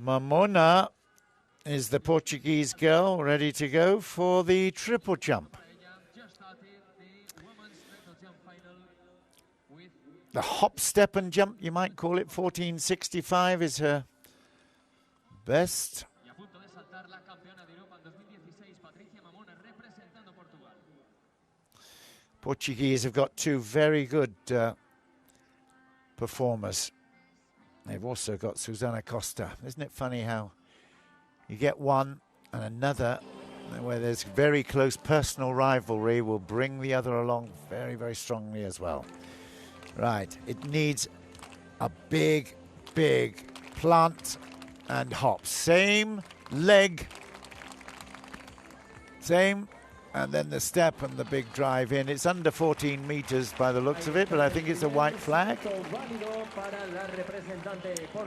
Mamona is the Portuguese girl ready to go for the triple jump. The hop, step and jump, you might call it, 1465 is her best. Portuguese have got two very good performers. They've also got Susana Costa. Isn't it funny how you get one and another where there's very close personal rivalry will bring the other along very, very strongly as well. Right, it needs a big, big plant and hop. Same leg, same, and then the step and the big drive in. It's under 14 meters by the looks of it, but I think it's a white flag.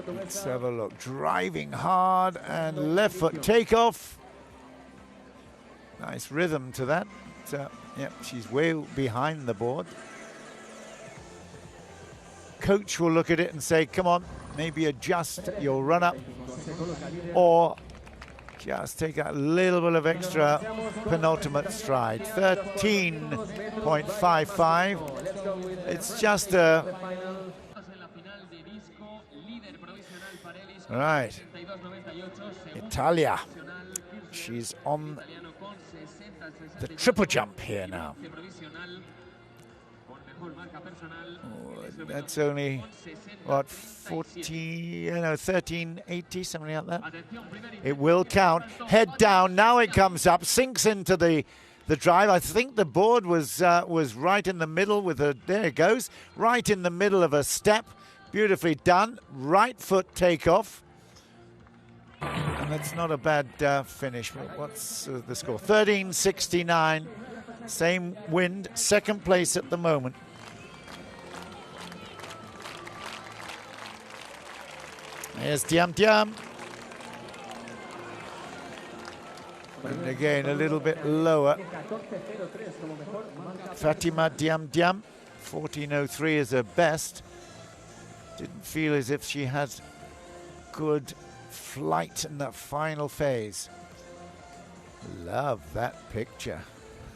Let's have a look. Driving hard and left foot takeoff. Nice rhythm to that. Yeah, she's way behind the board. Coach will look at it and say, come on, maybe adjust your run up or just take a little bit of extra penultimate stride. 13.55. It's just a... Right. Italia. She's on the triple jump here now. Oh, that's only, what, 1380, something like that. It will count. Head down. Now it comes up, sinks into the drive. I think the board was right in the middle with a, there it goes, right in the middle of a step. Beautifully done. Right foot takeoff. And that's not a bad finish. What's the score? 13.69. Same wind. Second place at the moment. There's Diam Diam. And again, a little bit lower. Fatima Diam Diam. 14.03 is her best. Didn't feel as if she had good flight in that final phase. Love that picture.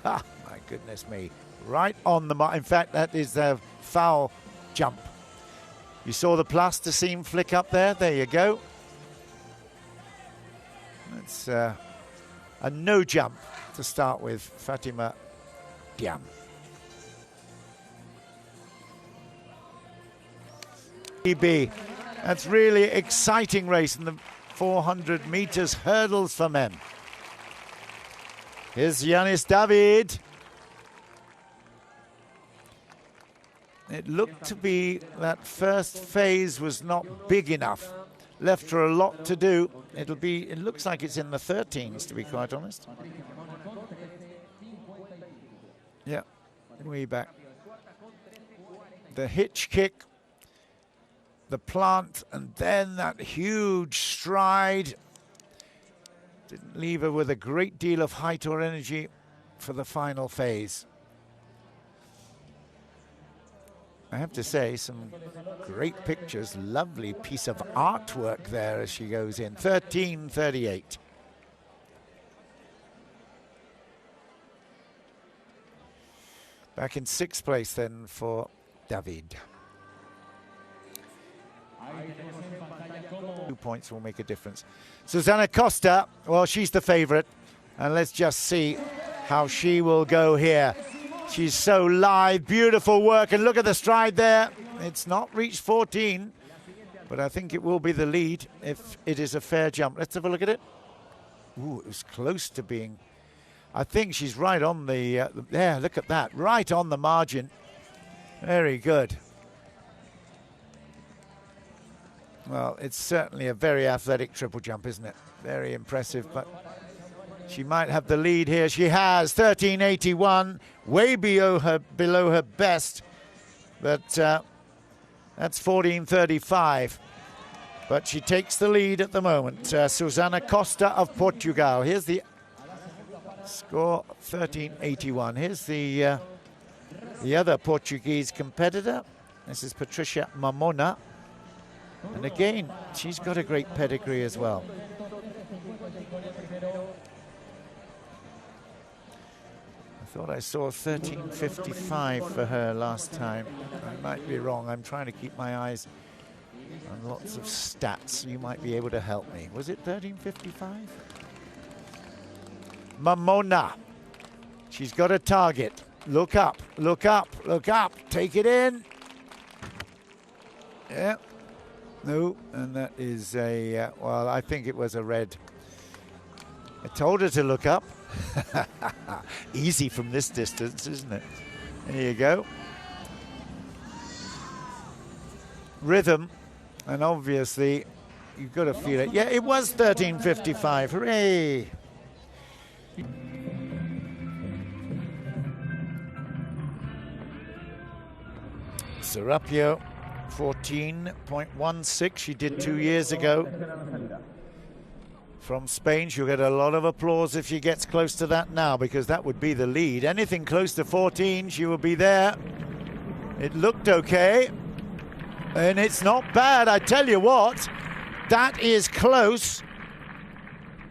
Ah, my goodness me. Right on the mark. In fact, that is their foul jump. You saw the plasticine flick up there. There you go. That's a no jump to start with, Fatima Diam. EB. That's really exciting race in the 400 meters hurdles for men. Here's Yanis David. It looked to be that first phase was not big enough. Left her a lot to do. It looks like it's in the 13s, to be quite honest. Yeah, way back. The hitch kick, the plant, and then that huge stride. Didn't leave her with a great deal of height or energy for the final phase. I have to say, some great pictures, lovely piece of artwork there as she goes in. 13.38. Back in sixth place then for David. 2 points will make a difference. Susana Costa, well, she's the favorite. And let's just see how she will go here. She's so live, beautiful work, and look at the stride there. It's not reached 14, but I think it will be the lead if it is a fair jump. Let's have a look at it. Ooh, it was close to being. I think she's right on the, there, look at that, right on the margin. Very good. Well, it's certainly a very athletic triple jump, isn't it? Very impressive, but she might have the lead here. She has 13.81, way below her best, but that's 14.35. But she takes the lead at the moment. Susana Costa of Portugal. Here's the score, 13.81. Here's the other Portuguese competitor. This is Patricia Mamona. And again, she's got a great pedigree as well. I thought I saw 13:55 for her last time. I might be wrong. I'm trying to keep my eyes on lots of stats. You might be able to help me. Was it 13:55? Mamona. She's got a target. Look up, look up, look up. Take it in. Yeah. No, and that is a, well, I think it was a red. I told her to look up. Easy from this distance, isn't it? There you go. Rhythm, and obviously you've got to feel it. Yeah, it was 13:55. Hooray! Serapio, 14.16. She did 2 years ago. From Spain, she'll get a lot of applause if she gets close to that now, because that would be the lead. Anything close to 14, she will be there. It looked okay, and it's not bad. I tell you what, that is close.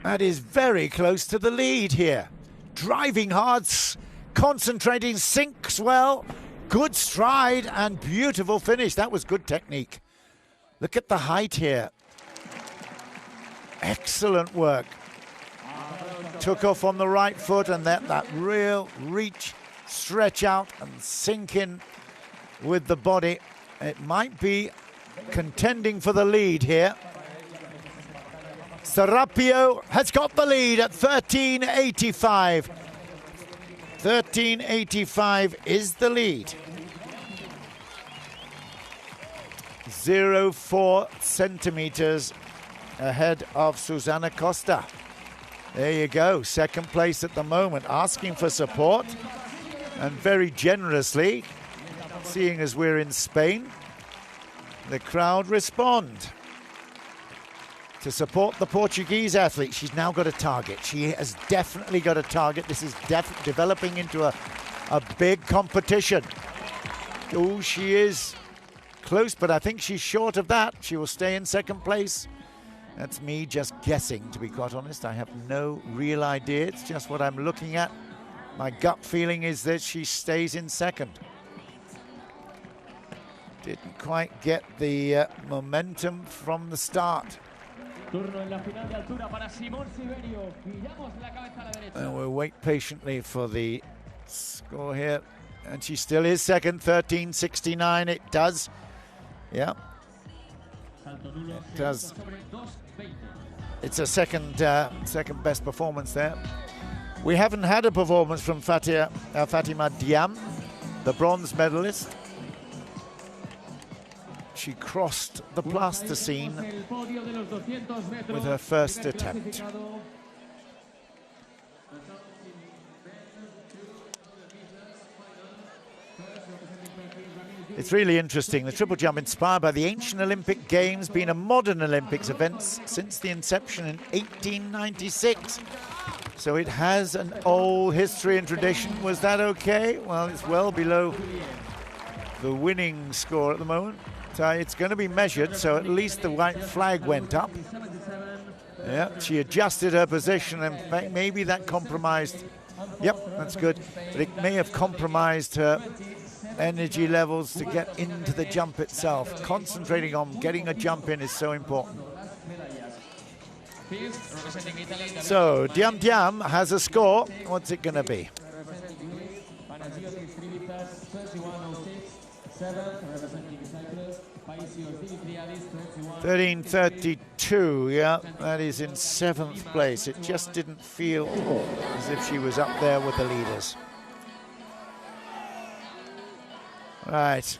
That is very close to the lead here. Driving hard, concentrating, sinks well. Good stride and beautiful finish. That was good technique. Look at the height here. Excellent work. Took off on the right foot, and that real reach, stretch out and sink in with the body. It might be contending for the lead here. Serapio has got the lead at 13:85. 13:85 is the lead. 0.4 centimeters ahead of Susana Costa. There you go, second place at the moment, asking for support, and very generously, seeing as we're in Spain, the crowd respond to support the Portuguese athlete. She's now got a target. She has definitely got a target. This is developing into a big competition. Oh, she is close, but I think she's short of that. She will stay in second place. That's me just guessing, to be quite honest. I have no real idea. It's just what I'm looking at. My gut feeling is that she stays in second. Didn't quite get the momentum from the start. And we'll wait patiently for the score here. And she still is second, 13:69. It does. Yeah. It does. It's a second best performance there. We haven't had a performance from Fatima Diam, the bronze medalist. She crossed the plasticine with her first attempt. It's really interesting. The triple jump, inspired by the ancient Olympic Games, been a modern Olympics event since the inception in 1896. So it has an old history and tradition. Was that okay? Well, it's well below the winning score at the moment. It's going to be measured, so at least the white flag went up. Yeah, she adjusted her position, and maybe that compromised. Yep, that's good. But it may have compromised her energy levels to get into the jump itself. Concentrating on getting a jump in is so important. So Diam Diam has a score. What's it going to be? 13:32, yeah, that is in 7th place. It just didn't feel as if she was up there with the leaders. Right,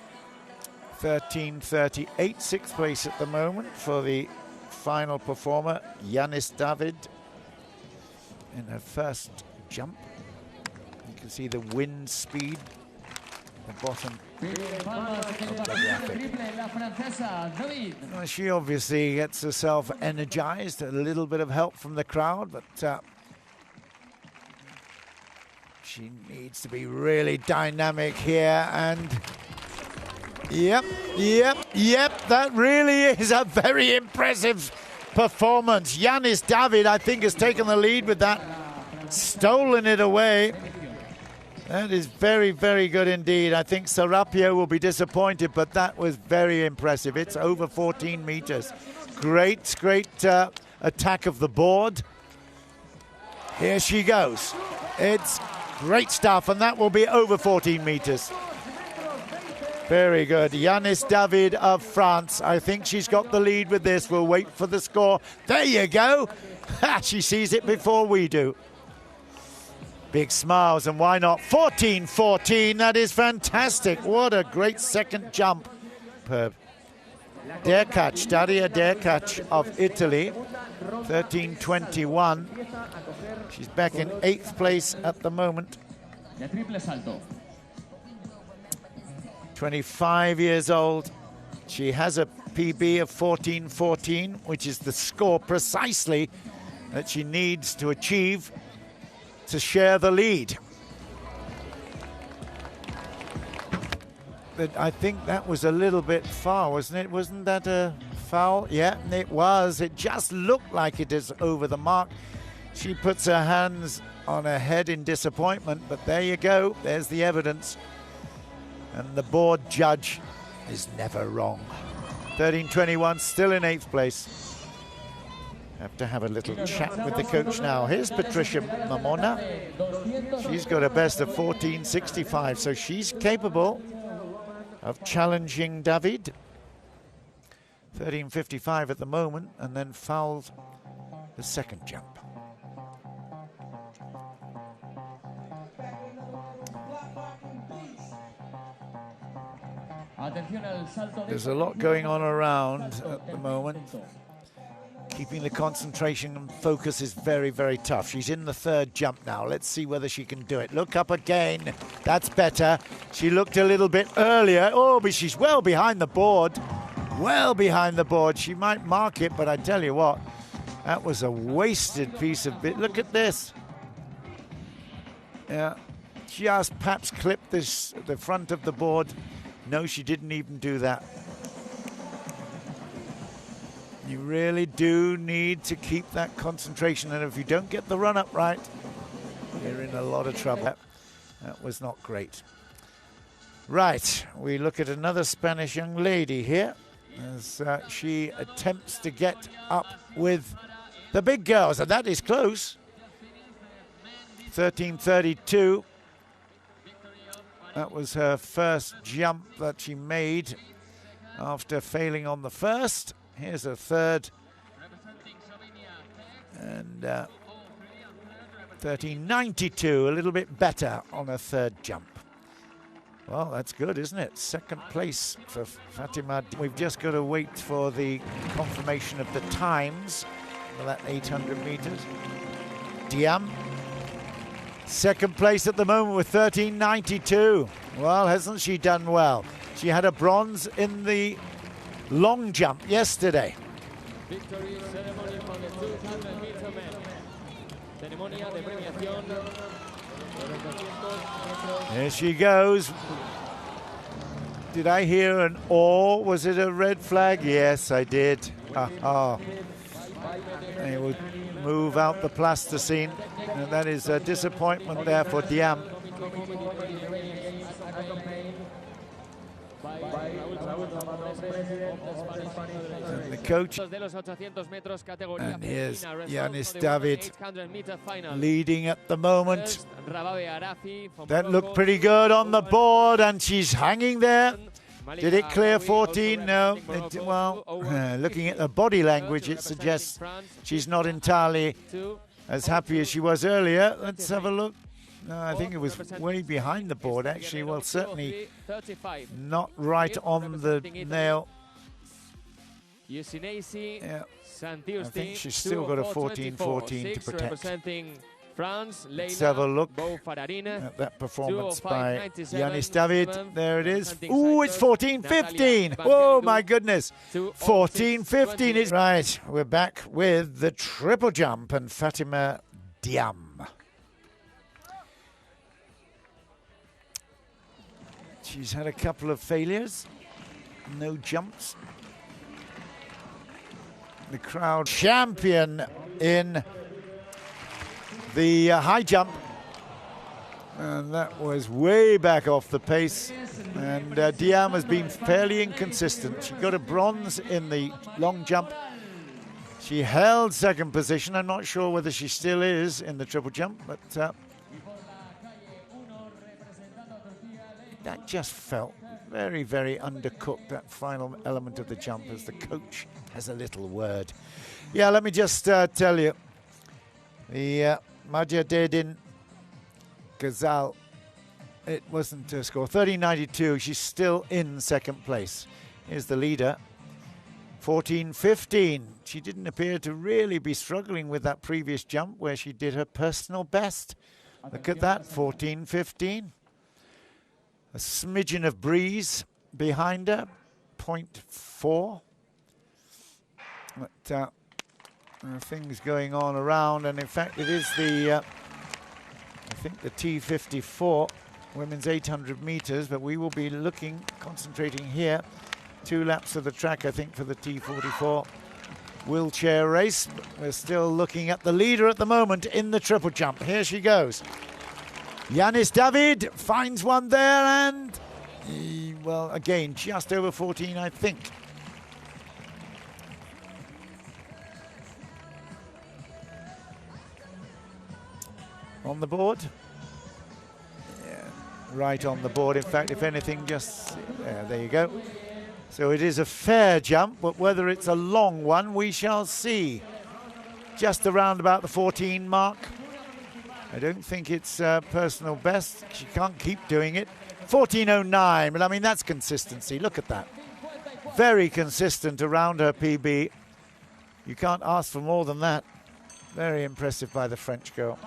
13:38, 6th place at the moment for the final performer, Yanis David, in her first jump. You can see the wind speed at the bottom of the graphic. Well, she obviously gets herself energized, a little bit of help from the crowd, but she needs to be really dynamic here, and Yep. That really is a very impressive performance. Yanis David, I think, has taken the lead with that. Stolen it away. That is very, very good indeed. I think Serapio will be disappointed, but that was very impressive. It's over 14 meters. Great attack of the board. Here she goes. It's great stuff, and that will be over 14 meters. Very good. Yanis David of France. I think she's got the lead with this. We'll wait for the score. There you go. She sees it before we do. Big smiles, and why not? 14-14. That is fantastic. What a great second jump. Superb. Derkach, Daria Derkach of Italy. 13-21. She's back in 8th place at the moment. 25 years old. She has a PB of 14-14, which is the score precisely that she needs to achieve to share the lead. But I think that was a little bit far, wasn't it? Wasn't that a foul? Yeah, it was. It just looked like it is over the mark. She puts her hands on her head in disappointment, but there you go. There's the evidence. And the board judge is never wrong. 13-21, still in 8th place. Have to have a little chat with the coach now. Here's Patricia Mamona. She's got a best of 14.65, so she's capable of challenging David. 13.55 at the moment, and then fouled the second jump. There's a lot going on around at the moment. Keeping the concentration and focus is very, very tough. She's in the third jump now. Let's see whether she can do it. Look up again. That's better. She looked a little bit earlier. Oh, but she's well behind the board. Well behind the board. She might mark it, but I tell you what, that was a wasted piece of bit. Look at this. Yeah, just perhaps clipped the front of the board. No, she didn't even do that. You really do need to keep that concentration, and if you don't get the run-up right, you're in a lot of trouble. That was not great. Right, we look at another Spanish young lady here as she attempts to get up with the big girls, and that is close. 13.32. That was her first jump that she made after failing on the first. Here's a third, and 13.92, a little bit better on a third jump. Well, that's good, isn't it? Second place for Fatima. We've just got to wait for the confirmation of the times for that 800 meters. Diam, second place at the moment with 13.92. Well, hasn't she done well? She had a bronze in the long jump yesterday. Victory ceremony for the 200 meter men. Ceremonia de premiación. There she goes. Did I hear an "or"? Was it a red flag? Yes, I did. They will move out the plasticine, and that is a disappointment there for Diam. And the coach, and here's Yanis David leading at the moment. That looked pretty good on the board, and she's hanging there. Did it clear 14? No. Looking at the body language, it suggests she's not entirely as happy as she was earlier. Let's have a look. No, I think it was way behind the board, actually. Well, certainly not right on the nail. Yeah, I think she's still got a 14-14 to protect. Let's have a look at that performance by Yanis David. There it is. Ooh, it's 14-15. Oh, my goodness. 14-15 is right. We're back with the triple jump and Fatima Diam. She's had a couple of failures. no jumps. The crowd champion in the high jump. And that was way back off the pace. And Diam has been fairly inconsistent. She got a bronze in the long jump. She held second position. I'm not sure whether she still is in the triple jump, but that just felt very, very undercooked, that final element of the jump, as the coach has a little word. Yeah, let me just tell you, the Majidedin Ghazal, it wasn't a score. 13.92, she's still in second place. Here's the leader, 14.15. She didn't appear to really be struggling with that previous jump where she did her personal best. Look at that, 14.15. A smidgen of breeze behind her, 0.4. But there are things going on around, and in fact it is the, I think the T54, women's 800 meters, but we will be concentrating here. 2 laps of the track, I think, for the T44 wheelchair race. We're still looking at the leader at the moment in the triple jump. Here she goes. Yanis David finds one there, and, well, again, just over 14, I think. On the board. Yeah, right on the board. In fact, if anything, just, there you go. So it is a fair jump, but whether it's a long one, we shall see. Just around about the 14 mark. I don't think it's personal best. She can't keep doing it. 14.09, but I mean, that's consistency. Look at that. Very consistent around her PB. You can't ask for more than that. Very impressive by the French girl.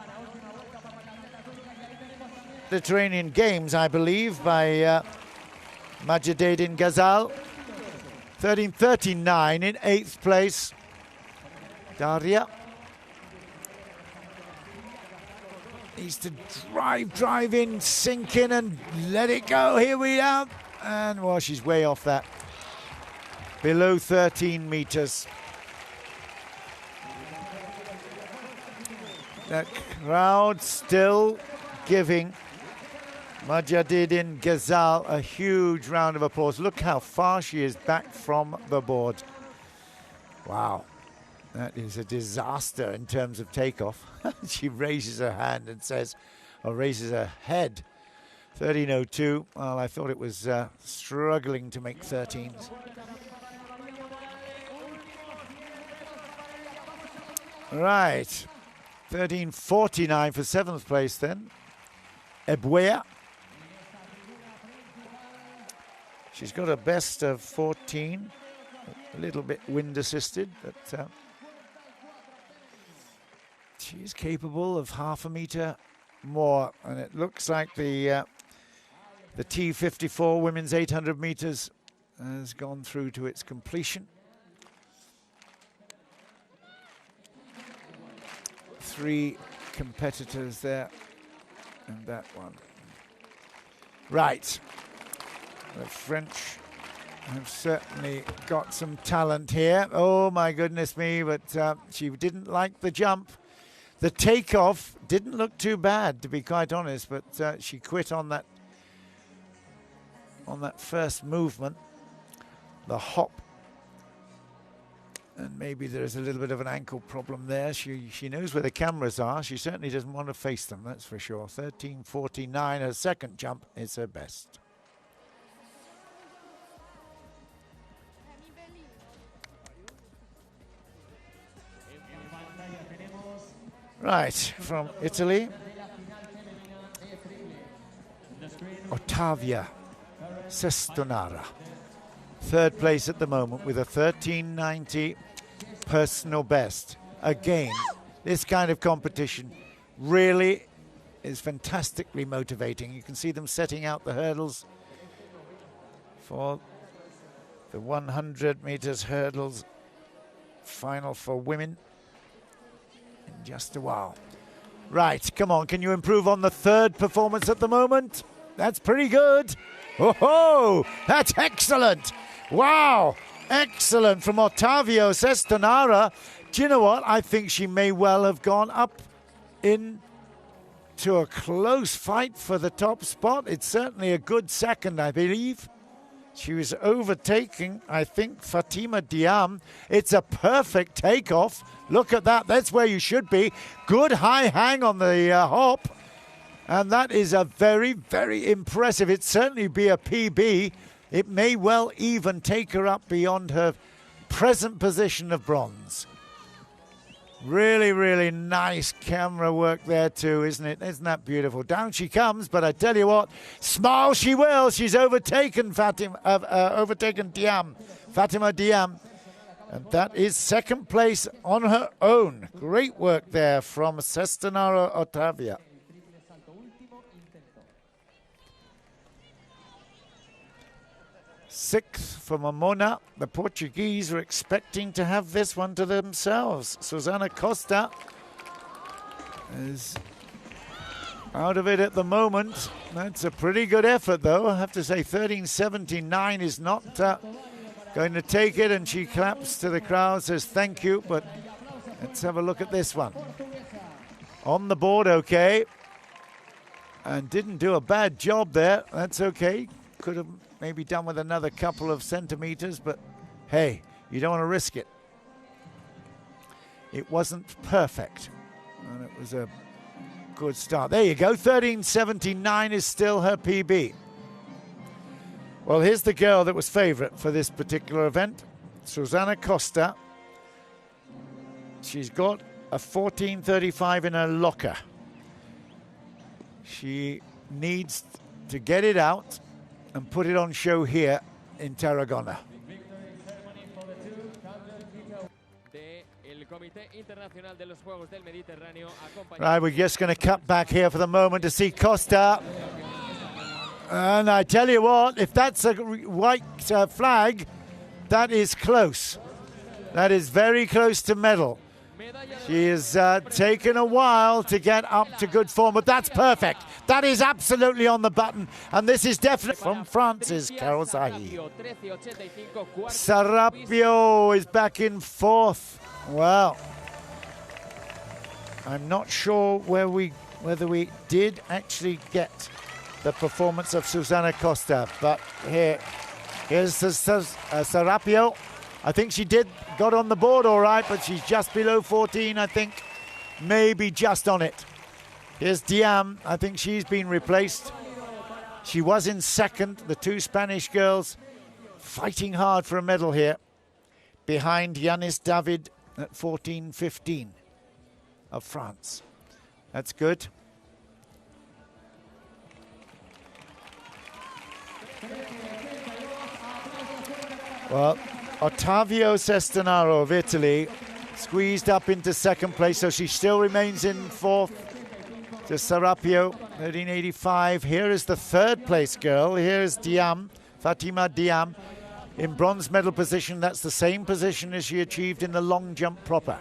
Mediterranean Games, I believe, by Majidedin Ghazal. 13.39 in 8th place. Daria needs to drive in, sink in and let it go. Here we are. And, well, she's way off that. Below 13 meters. That crowd still giving Majidedin Ghazal a huge round of applause. Look how far she is back from the board. Wow. That is a disaster in terms of takeoff. She raises her hand and says, or raises her head. 13.02. Well, I thought it was struggling to make 13s. Right. 13.49 for 7th place then. Ebuea. She's got a best of 14. A little bit wind assisted, but she's capable of half a meter more. And it looks like the T54 women's 800 meters has gone through to its completion. 3 competitors there, and that one. Right. The French have certainly got some talent here. Oh my goodness me, but she didn't like the jump. The takeoff didn't look too bad, to be quite honest, but she quit on that first movement, the hop. And maybe there's a little bit of an ankle problem there. She knows where the cameras are. She certainly doesn't want to face them, that's for sure. 13.49, her second jump is her best. Right, from Italy, Ottavia Sestonara. 3rd place at the moment with a 13.90 personal best. Again, this kind of competition really is fantastically motivating. You can see them setting out the hurdles for the 100 meters hurdles final for women in just a while. Right, come on, can you improve on the 3rd performance at the moment? That's pretty good. Oh, that's excellent. Wow, excellent from Ottavio Cestonaro. Do you know what? I think she may well have gone up into a close fight for the top spot. It's certainly a good second, I believe. She was overtaking, I think, Fatima Diam. It's a perfect takeoff. Look at that. That's where you should be. Good high hang on the hop. And that is a very, very impressive. It'd certainly be a PB. It may well even take her up beyond her present position of bronze. Really, really nice camera work there too, isn't it? Isn't that beautiful? Down she comes, but I tell you what, smile she will. She's overtaken Diam, Fatima Diam. And that is second place on her own. Great work there from Cestonaro Ottavia. Sixth for Momona. The Portuguese are expecting to have this one to themselves. Susana Costa is out of it at the moment. That's a pretty good effort, though. I have to say 13.79 is not going to take it, and she claps to the crowd, says thank you, but let's have a look at this one. On the board, okay. And didn't do a bad job there. That's okay. Could have maybe done with another couple of centimeters, but hey, you don't want to risk it. It wasn't perfect, and it was a good start. There you go, 13.79 is still her PB. Well, here's the girl that was favorite for this particular event, Susana Costa. She's got a 14.35 in her locker. She needs to get it out and put it on show here in Tarragona. Right, we're just going to cut back here for the moment to see Costa. And I tell you what, if that's a white flag, that is close. That is very close to medal. She has taken a while to get up to good form, but that's perfect. That is absolutely on the button, and this is definitely from France's Carol Zahi. Sarapio is back in fourth. Well, I'm not sure whether we did actually get the performance of Susana Costa, but here's Sarapio. I think she got on the board all right, but she's just below 14, I think. Maybe just on it. Here's Diam. I think she's been replaced. She was in second. The two Spanish girls fighting hard for a medal here. Behind Yanis David at 14.15 of France. That's good. Well, Ottavio Cestonaro of Italy squeezed up into second place, so she still remains in fourth to Sarapio, 13.85. Here is the third place girl. Here is Diam, Fatima Diam, in bronze medal position. That's the same position as she achieved in the long jump proper.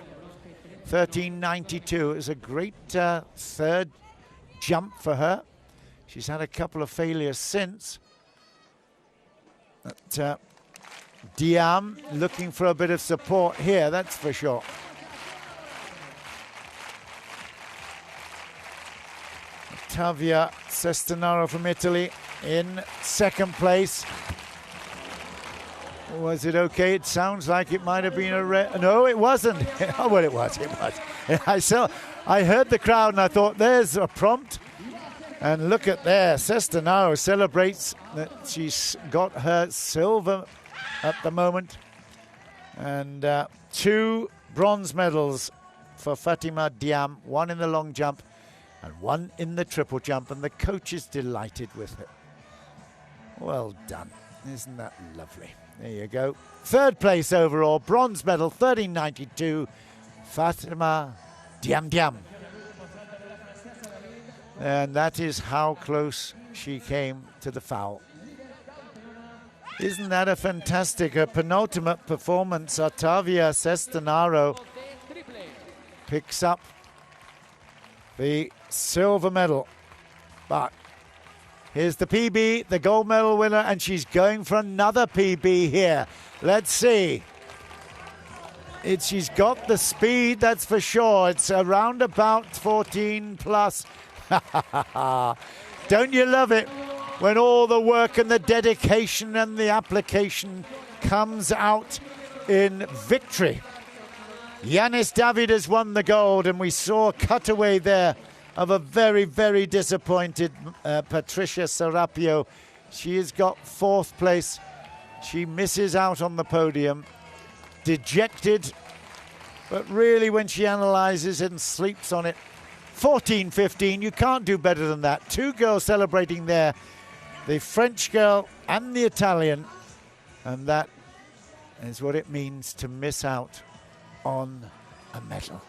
13.92. It was a great third jump for her. She's had a couple of failures since. But, Diam looking for a bit of support here, that's for sure. Ottavia Cestonaro from Italy in second place. Was it okay? It sounds like it might have been a red. No, it wasn't. Oh, well, it was. I heard the crowd and I thought, there's a prompt. And look at there. Cestonaro celebrates that she's got her silver at the moment. And 2 bronze medals for Fatima Diam, 1 in the long jump and 1 in the triple jump. And the coach is delighted with it. Well done. Isn't that lovely? There you go. Third place overall, bronze medal, 13.92, Fatima Diam. And that is how close she came to the foul. Isn't that a fantastic penultimate performance? Ottavia Cestonaro picks up the silver medal. But Here's the PB, the gold medal winner, and she's going for another PB here. Let's see. She's got the speed, that's for sure. It's around about 14 plus. Don't you love it when all the work and the dedication and the application comes out in victory? Yanis David has won the gold, and we saw a cutaway there of a very, very disappointed Patricia Serapio. She has got 4th place. She misses out on the podium. Dejected, but really when she analyzes and sleeps on it, 14-15, you can't do better than that. 2 girls celebrating there, the French girl and the Italian, and that is what it means to miss out on a medal.